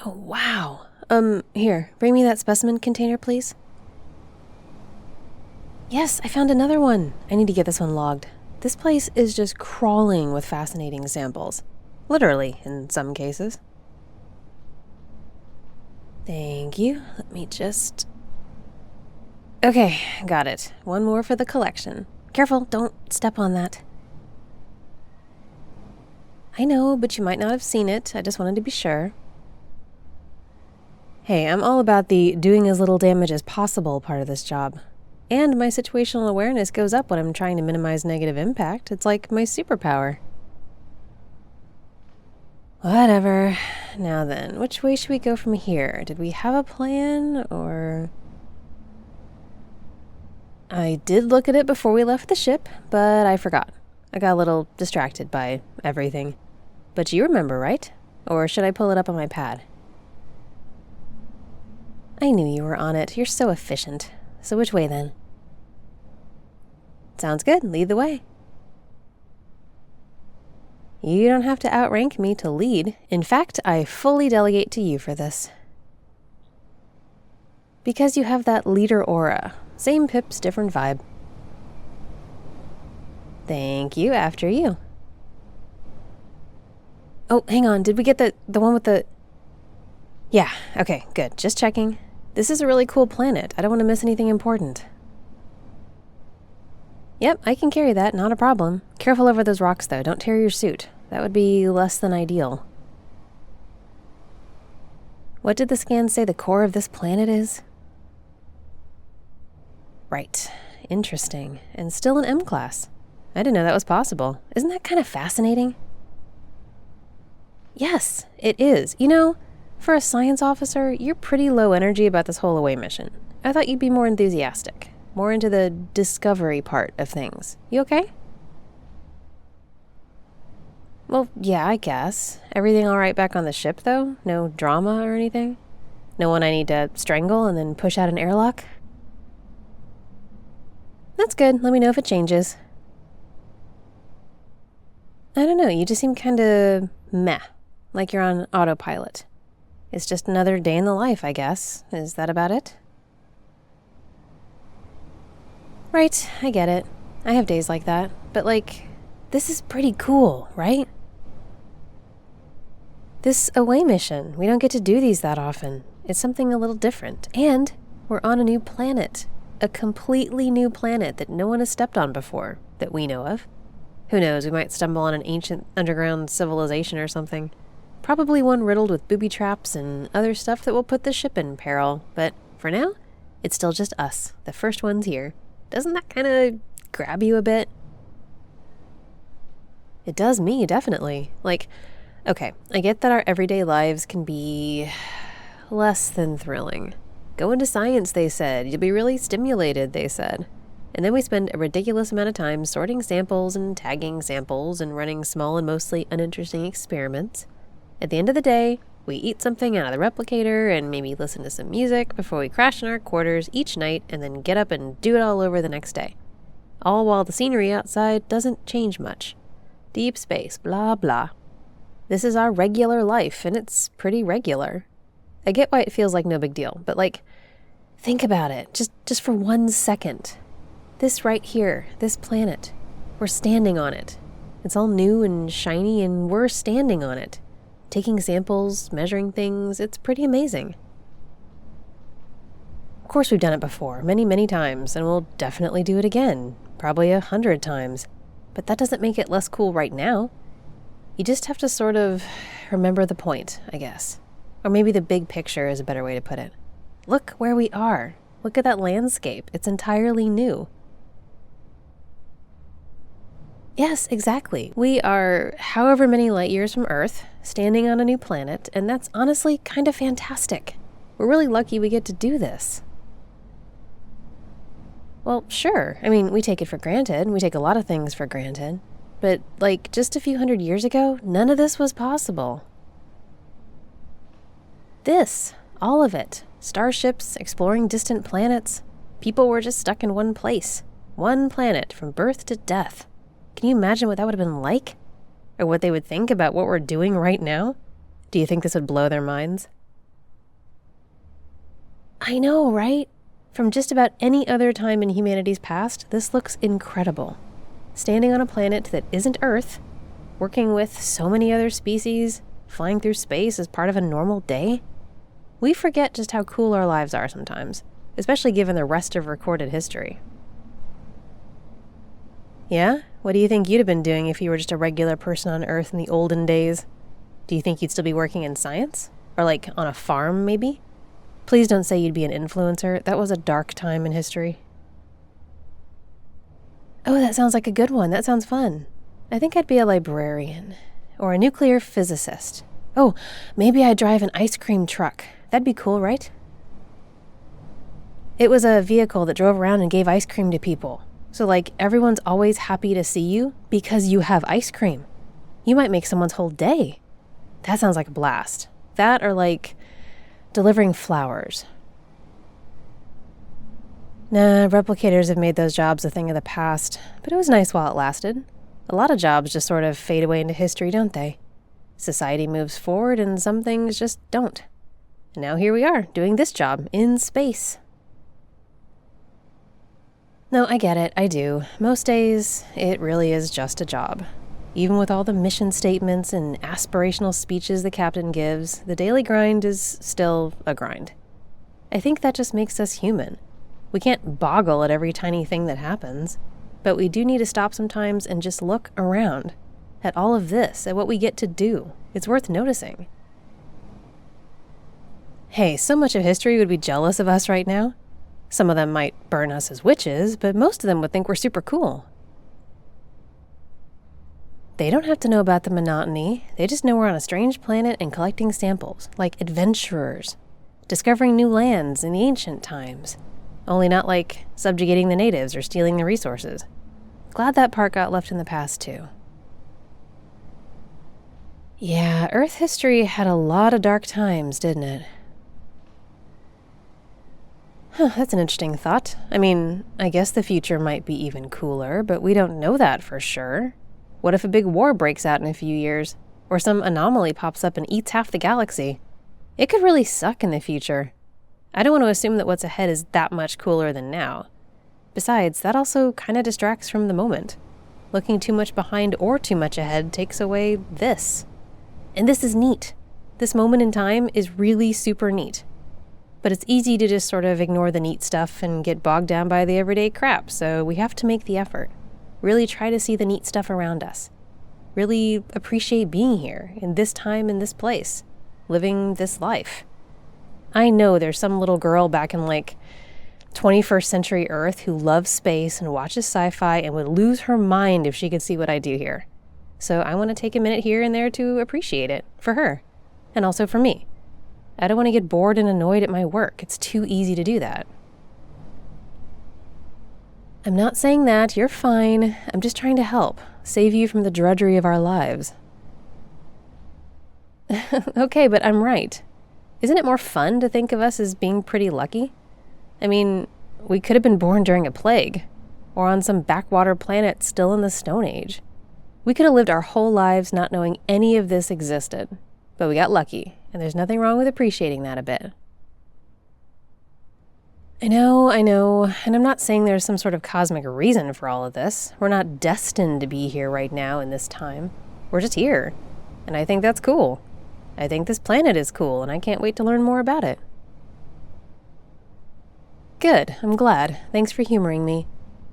Oh, wow. Here, bring me that specimen container, please. Yes, I found another one. I need to get this one logged. This place is just crawling with fascinating samples. Literally, in some cases. Thank you. Let me just... Okay, got it. One more for the collection. Careful, don't step on that. I know, but you might not have seen it. I just wanted to be sure. Hey, I'm all about the doing as little damage as possible part of this job. And my situational awareness goes up when I'm trying to minimize negative impact. It's like my superpower. Whatever. Now then, which way should we go from here? Did we have a plan, or... I did look at it before we left the ship, but I forgot. I got a little distracted by everything. But you remember, right? Or should I pull it up on my pad? I knew you were on it. You're so efficient. So which way then? Sounds good. Lead the way. You don't have to outrank me to lead. In fact, I fully delegate to you for this. Because you have that leader aura. Same pips, different vibe. Thank you. After you. Oh, hang on. Did we get the one with the... Yeah, okay, good. Just checking. This is a really cool planet. I don't want to miss anything important. Yep, I can carry that. Not a problem. Careful over those rocks, though. Don't tear your suit. That would be less than ideal. What did the scan say the core of this planet is? Right. Interesting. And still an M class. I didn't know that was possible. Isn't that kind of fascinating? Yes, it is. You know, for a science officer, you're pretty low energy about this whole away mission. I thought you'd be more enthusiastic. More into the discovery part of things. You okay? Well, yeah, I guess. Everything all right back on the ship, though? No drama or anything? No one I need to strangle and then push out an airlock? That's good. Let me know if it changes. I don't know, you just seem kind of meh. Like you're on autopilot. It's just another day in the life, I guess. Is that about it? Right, I get it. I have days like that. But like, this is pretty cool, right? This away mission, we don't get to do these that often. It's something a little different. And we're on a new planet. A completely new planet that no one has stepped on before, that we know of. Who knows, we might stumble on an ancient underground civilization or something. Probably one riddled with booby traps and other stuff that will put the ship in peril. But for now, it's still just us, the first ones here. Doesn't that kind of grab you a bit? It does me, definitely. Like, okay, I get that our everyday lives can be less than thrilling. Go into science, they said. You'll be really stimulated, they said. And then we spend a ridiculous amount of time sorting samples and tagging samples and running small and mostly uninteresting experiments. At the end of the day, we eat something out of the replicator and maybe listen to some music before we crash in our quarters each night and then get up and do it all over the next day. All while the scenery outside doesn't change much. Deep space, blah, blah. This is our regular life, and it's pretty regular. I get why it feels like no big deal, but like, think about it, just for 1 second. This right here, this planet, we're standing on it. It's all new and shiny, and we're standing on it. Taking samples, measuring things, it's pretty amazing. Of course we've done it before, many, many times, and we'll definitely do it again, probably 100 times. But that doesn't make it less cool right now. You just have to sort of remember the point, I guess. Or maybe the big picture is a better way to put it. Look where we are. Look at that landscape. It's entirely new. Yes, exactly. We are however many light years from Earth, standing on a new planet, and that's honestly kind of fantastic. We're really lucky we get to do this. Well, sure. I mean, we take it for granted. We take a lot of things for granted. But, like, just a few hundred years ago, none of this was possible. This, all of it, starships, exploring distant planets, people were just stuck in one place, one planet from birth to death. Can you imagine what that would have been like? Or what they would think about what we're doing right now? Do you think this would blow their minds? I know, right? From just about any other time in humanity's past, this looks incredible. Standing on a planet that isn't Earth, working with so many other species, flying through space as part of a normal day. We forget just how cool our lives are sometimes, especially given the rest of recorded history. Yeah? What do you think you'd have been doing if you were just a regular person on Earth in the olden days? Do you think you'd still be working in science? Or like on a farm, maybe? Please don't say you'd be an influencer. That was a dark time in history. Oh, that sounds like a good one. That sounds fun. I think I'd be a librarian. Or a nuclear physicist. Oh, maybe I'd drive an ice cream truck. That'd be cool, right? It was a vehicle that drove around and gave ice cream to people. So like everyone's always happy to see you because you have ice cream. You might make someone's whole day. That sounds like a blast. That or like delivering flowers. Nah, replicators have made those jobs a thing of the past, but it was nice while it lasted. A lot of jobs just sort of fade away into history, don't they? Society moves forward and some things just don't. And now here we are, doing this job in space. No, I get it, I do. Most days, it really is just a job. Even with all the mission statements and aspirational speeches the captain gives, the daily grind is still a grind. I think that just makes us human. We can't boggle at every tiny thing that happens, but we do need to stop sometimes and just look around at all of this, at what we get to do. It's worth noticing. Hey, so much of history would be jealous of us right now. Some of them might burn us as witches, but most of them would think we're super cool. They don't have to know about the monotony. They just know we're on a strange planet and collecting samples, like adventurers, discovering new lands in the ancient times. Only not like subjugating the natives or stealing their resources. Glad that part got left in the past, too. Yeah, Earth history had a lot of dark times, didn't it? That's an interesting thought. I mean, I guess the future might be even cooler, but we don't know that for sure. What if a big war breaks out in a few years? Or some anomaly pops up and eats half the galaxy? It could really suck in the future. I don't want to assume that what's ahead is that much cooler than now. Besides, that also kind of distracts from the moment. Looking too much behind or too much ahead takes away this. And this is neat. This moment in time is really super neat. But it's easy to just sort of ignore the neat stuff and get bogged down by the everyday crap, so we have to make the effort. Really try to see the neat stuff around us. Really appreciate being here, in this time, in this place, living this life. I know there's some little girl back in like 21st century Earth who loves space and watches sci-fi and would lose her mind if she could see what I do here. So I want to take a minute here and there to appreciate it, for her, and also for me. I don't want to get bored and annoyed at my work. It's too easy to do that. I'm not saying that. You're fine. I'm just trying to help. Save you from the drudgery of our lives. Okay, but I'm right. Isn't it more fun to think of us as being pretty lucky? I mean, we could have been born during a plague, or on some backwater planet still in the Stone Age. We could have lived our whole lives not knowing any of this existed, but we got lucky. And there's nothing wrong with appreciating that a bit. I know, and I'm not saying there's some sort of cosmic reason for all of this. We're not destined to be here right now in this time. We're just here, and I think that's cool. I think this planet is cool, and I can't wait to learn more about it. Good, I'm glad. Thanks for humoring me.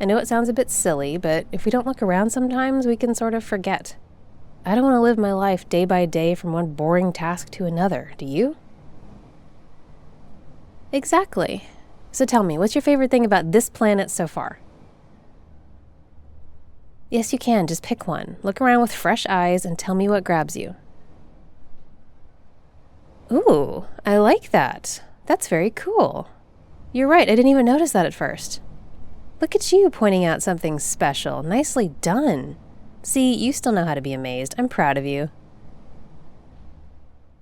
I know it sounds a bit silly, but if we don't look around sometimes, we can sort of forget. I don't want to live my life day by day from one boring task to another, do you? Exactly. So tell me, what's your favorite thing about this planet so far? Yes, you can. Just pick one. Look around with fresh eyes and tell me what grabs you. Ooh, I like that. That's very cool. You're right, I didn't even notice that at first. Look at you pointing out something special. Nicely done. See, you still know how to be amazed. I'm proud of you.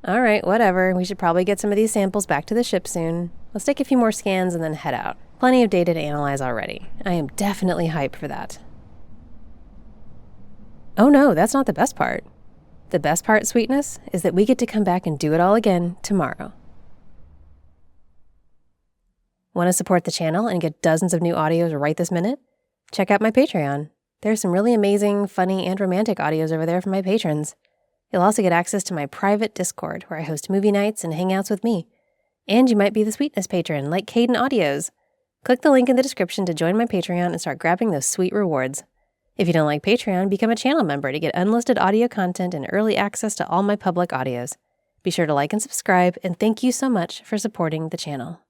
All right, whatever. We should probably get some of these samples back to the ship soon. Let's take a few more scans and then head out. Plenty of data to analyze already. I am definitely hyped for that. Oh no, that's not the best part. The best part, Sweetness, is that we get to come back and do it all again tomorrow. Want to support the channel and get dozens of new audios right this minute? Check out my Patreon. There's some really amazing, funny, and romantic audios over there from my patrons. You'll also get access to my private Discord, where I host movie nights and hangouts with me. And you might be the Sweetness patron, like Caden Audios. Click the link in the description to join my Patreon and start grabbing those sweet rewards. If you don't like Patreon, become a channel member to get unlisted audio content and early access to all my public audios. Be sure to like and subscribe, and thank you so much for supporting the channel.